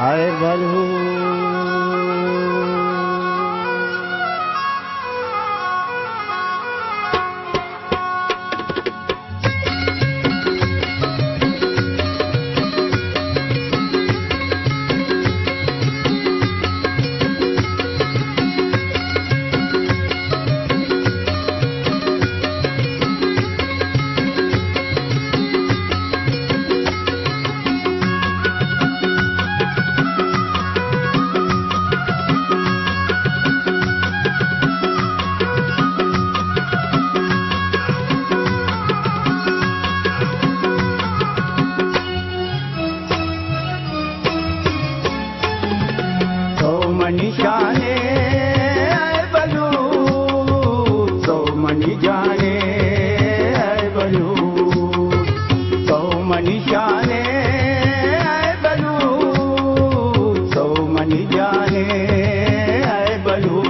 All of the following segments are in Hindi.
आए बलू निशाने आए बलू तो मनी जाने आए बलू तो मनीशाने आए बलू तो मनी जाने आए बलू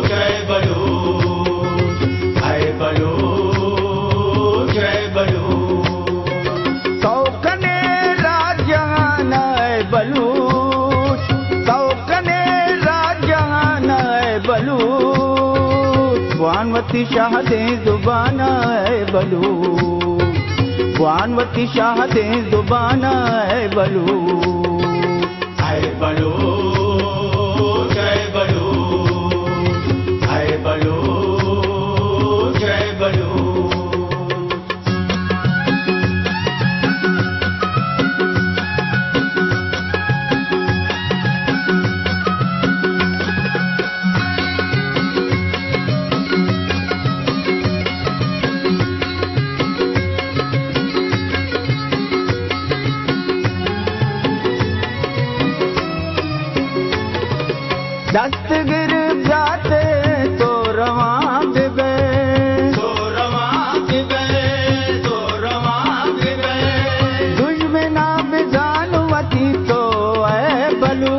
जय बलू आए बलू जय बलू बलूच कौकने राजान बलूच वानवती शाह दे जुबान है बलूच वानवती शाह दे जुबान है बलूच आए बलू जय बलू आए बलू जय बलू दस्तगिर जाते तो रवां गए दुश्मना बिजानवती तो है बलू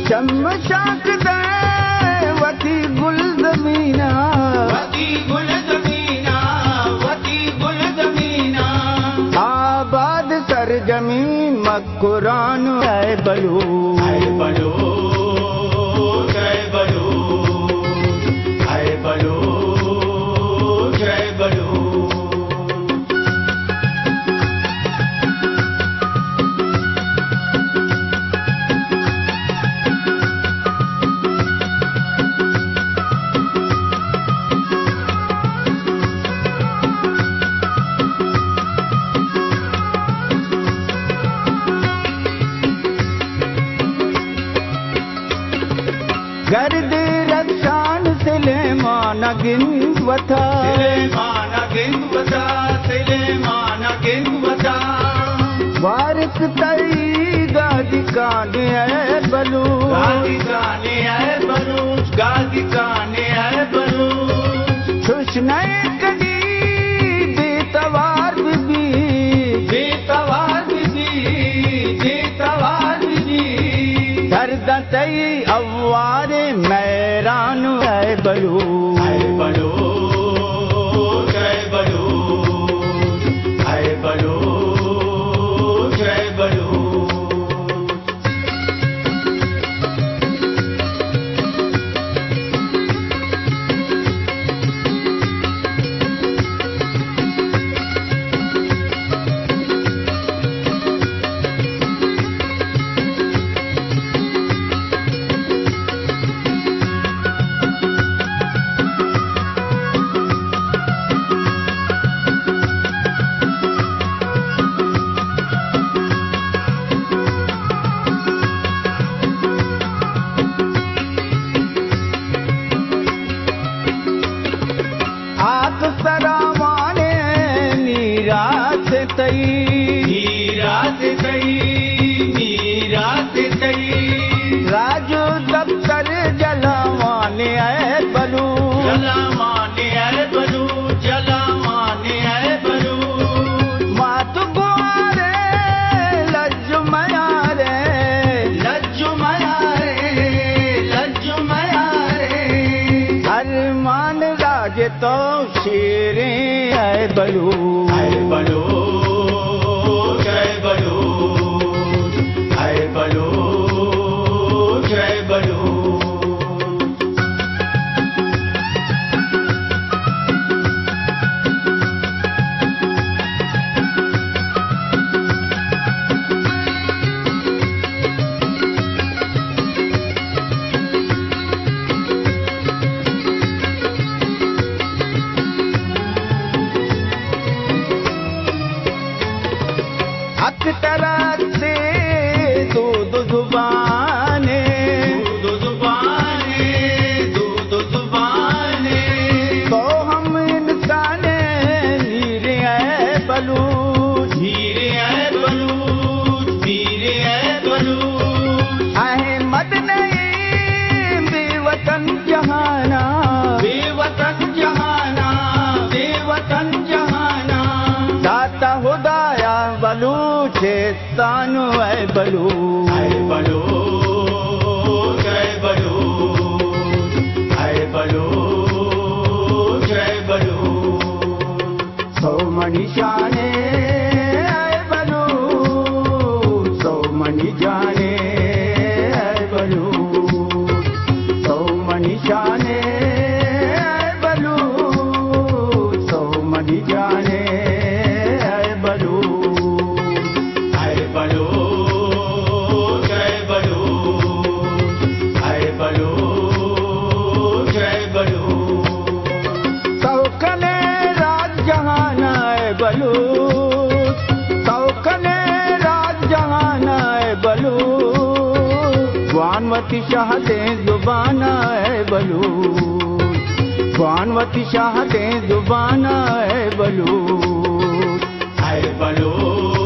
शमशाक वती गुल जमीना आबाद सर जमीन मकुरान है बलू जय बलू आए बलू जय बलू गर्द रक्षान सिलेमान गिनवता वारिस तई गादी काने है बलू खुश नए कदी बेतवार दर्द तई अवारे मैरान है बलू जय बलू आए बलू जय बलू सरावाने नीरात तई राजू दफ्तर जलावाने है बलू मात गुआरे लज्जु मया रे अरमान अज तो शेरे है बलूच, है बलूच, है बलूच, है बलूच, है बलूच। हक तरह से दूध जुबाने, दूध जुबाने, दूध जुबाने, तो हम इंसाने नीरे है बलूच, हीरे है बलूच, हीरे है बलूच। अहमद नहीं बेवतन जहाना, बेवतन जहाना, बेवतन जहाना, दाता खुदाया बलूचिस्तान है बलूच, है बलूच, है बलूच, है बलूच, है बलूच। सौ मणि जाने है बलूच, सौ मणि जाने है बलूच, सौ मणि जाने है बलूच, सौ मणि जाने है बलूच, है बलूच, है बलूच, है बलूच, है बलूच। सौकने राज जहाना है बलूच, सौकने राज जहाना है बलूच, वानवती शाहते जुबाना है बलूच, वानवती शाहते जुबाना है बलूच, है बलूच,